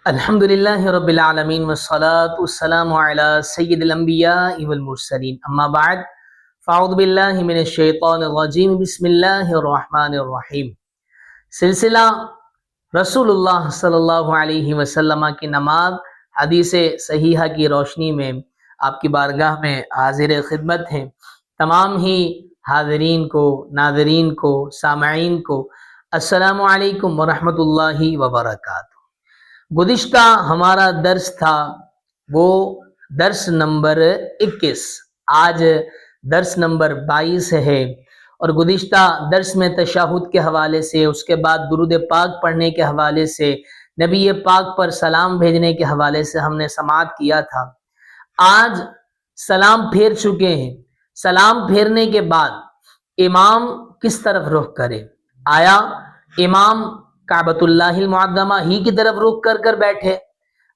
الحمد للہ رب العالمین والصلاة والسلام علی سید الانبیاء والمرسلین اما بعد فاعوذ باللہ من الشیطان الرجیم بسم اللہ الرحمن الرحیم۔ سلسلہ رسول اللہ صلی اللہ علیہ وسلم کی نماز حدیث صحیحہ کی روشنی میں آپ کی بارگاہ میں حاضر خدمت ہیں۔ تمام ہی حاضرین کو، ناظرین کو، سامعین کو السلام علیکم ورحمۃ اللہ وبرکاتہ۔ گزشتہ ہمارا درس تھا وہ درس نمبر 21، آج درس نمبر 22 ہے، اور گزشتہ درس میں تشہد کے حوالے سے، اس کے بعد درود پاک پڑھنے کے حوالے سے، نبی پاک پر سلام بھیجنے کے حوالے سے ہم نے سماعت کیا تھا۔ آج سلام پھیر چکے ہیں۔ سلام پھیرنے کے بعد امام کس طرف رخ کرے؟ آیا امام کعبۃ اللہ المعظمہ ہی کی طرف رخ کر بیٹھے؟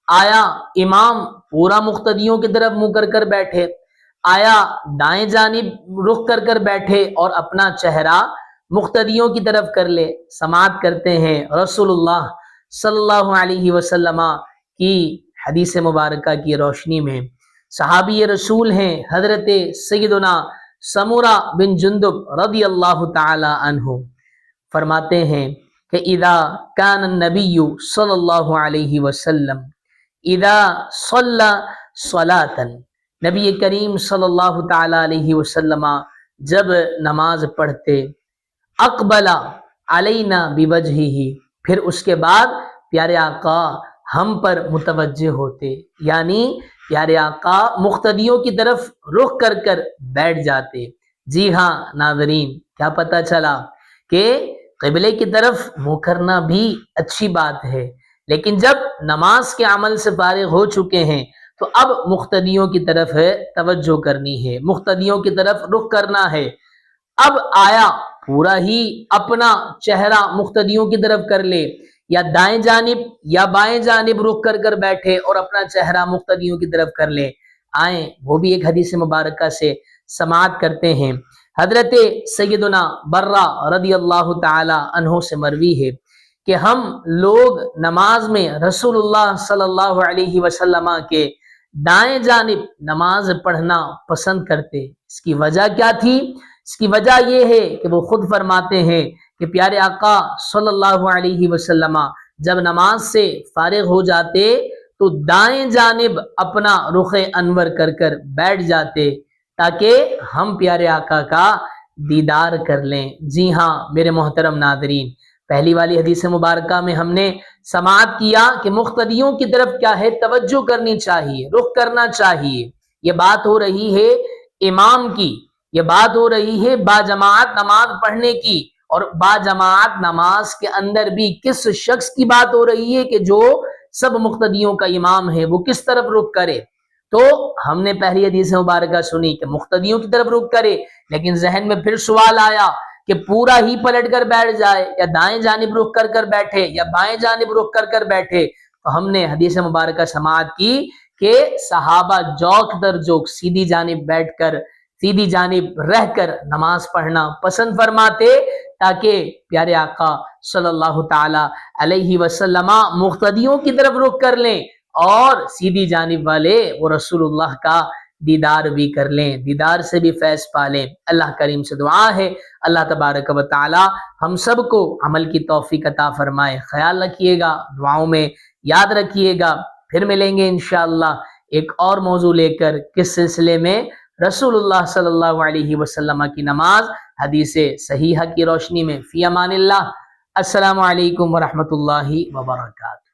آیا امام پورا مقتدیوں کی طرف منہ کر بیٹھے؟ آیا دائیں جانب رخ کر بیٹھے اور اپنا چہرہ مقتدیوں کی طرف کر لے؟ سماعت کرتے ہیں رسول اللہ صلی اللہ علیہ وسلم کی حدیث مبارکہ کی روشنی میں۔ صحابی رسول ہیں حضرت سیدنا سمورہ بن جندب رضی اللہ تعالی عنہ، فرماتے ہیں کہ اذا کان النبی صلی اللہ علیہ وسلم اذا صلی صلاۃ، نبی کریم صلی اللہ تعالی علیہ وسلم جب نماز پڑھتے، اقبل علینا بوجہہ، پھر اس کے بعد پیارے آقا ہم پر متوجہ ہوتے، یعنی پیارے آقا مقتدیوں کی طرف رخ کر بیٹھ جاتے۔ جی ہاں ناظرین، کیا پتہ چلا کہ قبلے کی طرف منہ کرنا بھی اچھی بات ہے، لیکن جب نماز کے عمل سے فارغ ہو چکے ہیں تو اب مقتدیوں کی طرف توجہ کرنی ہے، مقتدیوں کی طرف رخ کرنا ہے۔ اب آیا پورا ہی اپنا چہرہ مقتدیوں کی طرف کر لے، یا دائیں جانب یا بائیں جانب رخ کر بیٹھے اور اپنا چہرہ مقتدیوں کی طرف کر لے؟ آئیں وہ بھی ایک حدیث مبارکہ سے سماعت کرتے ہیں۔ حضرت سیدنا برہ رضی اللہ تعالی عنہ سے مروی ہے کہ ہم لوگ نماز میں رسول اللہ صلی اللہ علیہ وسلم کے دائیں جانب نماز پڑھنا پسند کرتے۔ اس کی وجہ کیا تھی؟ اس کی وجہ یہ ہے کہ وہ خود فرماتے ہیں کہ پیارے آقا صلی اللہ علیہ وسلم جب نماز سے فارغ ہو جاتے تو دائیں جانب اپنا رخ انور کر بیٹھ جاتے تاکہ ہم پیارے آقا کا دیدار کر لیں۔ جی ہاں میرے محترم ناظرین، پہلی والی حدیث مبارکہ میں ہم نے سماعت کیا کہ مقتدیوں کی طرف کیا ہے؟ توجہ کرنی چاہیے، رخ کرنا چاہیے۔ یہ بات ہو رہی ہے امام کی، یہ بات ہو رہی ہے باجماعت نماز پڑھنے کی، اور باجماعت نماز کے اندر بھی کس شخص کی بات ہو رہی ہے کہ جو سب مقتدیوں کا امام ہے، وہ کس طرف رخ کرے؟ تو ہم نے پہلی حدیث مبارکہ سنی کہ مقتدیوں کی طرف رخ کرے، لیکن ذہن میں پھر سوال آیا کہ پورا ہی پلٹ کر بیٹھ جائے، یا دائیں جانب رخ کر بیٹھے، یا بائیں جانب رخ کر بیٹھے؟ تو ہم نے حدیث مبارکہ سماعت کی کہ صحابہ جوک در جوک سیدھی جانب بیٹھ کر، سیدھی جانب رہ کر نماز پڑھنا پسند فرماتے تاکہ پیارے آقا صلی اللہ تعالی علیہ وسلم مقتدیوں کی طرف رخ کر لیں اور سیدھی جانب والے وہ رسول اللہ کا دیدار بھی کر لیں، دیدار سے بھی فیض پا لیں۔ اللہ کریم سے دعا ہے اللہ تبارک و تعالی ہم سب کو عمل کی توفیق عطا فرمائے۔ خیال رکھیے گا، دعاؤں میں یاد رکھیے گا۔ پھر ملیں گے انشاءاللہ ایک اور موضوع لے کر، کس سلسلے میں؟ رسول اللہ صلی اللہ علیہ وسلم کی نماز حدیث صحیحہ کی روشنی میں۔ فی امان اللہ، السلام علیکم ورحمۃ اللہ وبرکاتہ۔